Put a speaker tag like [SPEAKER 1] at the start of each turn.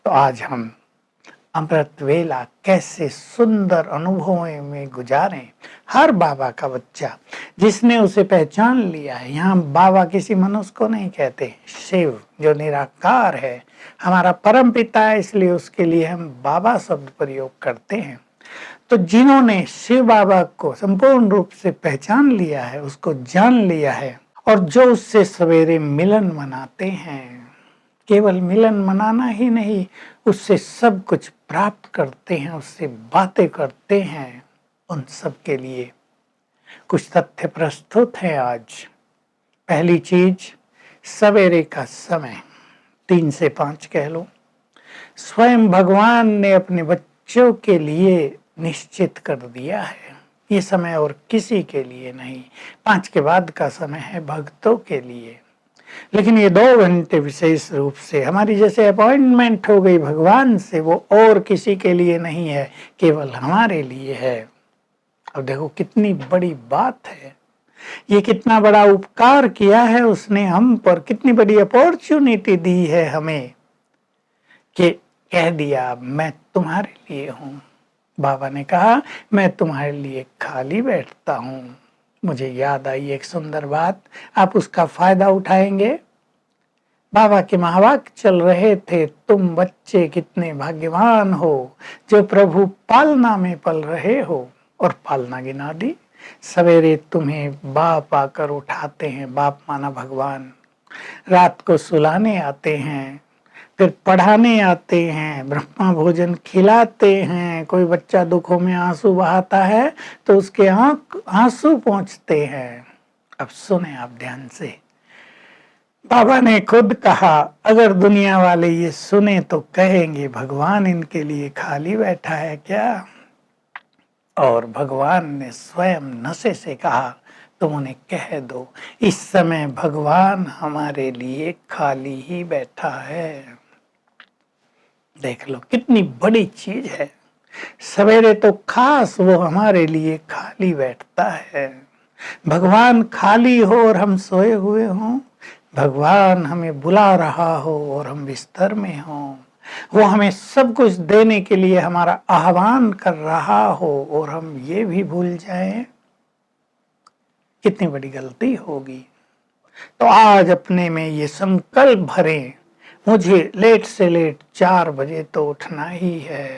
[SPEAKER 1] तो आज हम अमृत वेला कैसे सुंदर अनुभवों में गुजारें। हर बाबा का बच्चा जिसने उसे पहचान लिया है, यहाँ बाबा किसी मनुष्य को नहीं कहते, शिव जो निराकार है हमारा परम पिता है, इसलिए उसके लिए हम बाबा शब्द प्रयोग करते हैं। तो जिन्होंने शिव बाबा को संपूर्ण रूप से पहचान लिया है, उसको जान लिया है और जो उससे सवेरे मिलन मनाते हैं, केवल मिलन मनाना ही नहीं, उससे सब कुछ प्राप्त करते हैं, उससे बातें करते हैं, उन सब के लिए कुछ तथ्य प्रस्तुत हैं आज। पहली चीज, सवेरे का समय 3 से 5 कह लो, स्वयं भगवान ने अपने बच्चों के लिए निश्चित कर दिया है। ये समय और किसी के लिए नहीं, 5 के बाद का समय है भक्तों के लिए। लेकिन ये 2 घंटे विशेष रूप से हमारी जैसे अपॉइंटमेंट हो गई भगवान से, वो और किसी के लिए नहीं है, केवल हमारे लिए है। अब देखो कितनी बड़ी बात है, ये कितना बड़ा उपकार किया है उसने हम पर, कितनी बड़ी अपॉर्चुनिटी दी है हमें कि कह दिया मैं तुम्हारे लिए हूँ। बाबा ने कहा मैं तुम्हारे लिए खाली बैठता हूँ। मुझे याद आई एक सुंदर बात, आप उसका फायदा उठाएंगे। बाबा के महावाक्य चल रहे थे, तुम बच्चे कितने भाग्यवान हो जो प्रभु पालना में पल रहे हो, और पालना गिना दी। सवेरे तुम्हें बाप आकर उठाते हैं, बाप माना भगवान, रात को सुलाने आते हैं, फिर पढ़ाने आते हैं, ब्रह्मा भोजन खिलाते हैं। कोई बच्चा दुखों में आंसू बहाता है तो उसके आंसू पहुंचते हैं। अब सुने आप ध्यान से, बाबा ने खुद कहा अगर दुनिया वाले ये सुने तो कहेंगे भगवान इनके लिए खाली बैठा है क्या। और भगवान ने स्वयं नशे से कहा तुम उन्हें कह दो इस समय भगवान हमारे लिए खाली ही बैठा है। देख लो कितनी बड़ी चीज है, सवेरे तो खास वो हमारे लिए खाली बैठता है। भगवान खाली हो और हम सोए हुए हों, भगवान हमें बुला रहा हो और हम बिस्तर में हों, वो हमें सब कुछ देने के लिए हमारा आह्वान कर रहा हो और हम ये भी भूल जाएं, कितनी बड़ी गलती होगी। तो आज अपने में ये संकल्प भरें, मुझे लेट से लेट 4 बजे तो उठना ही है।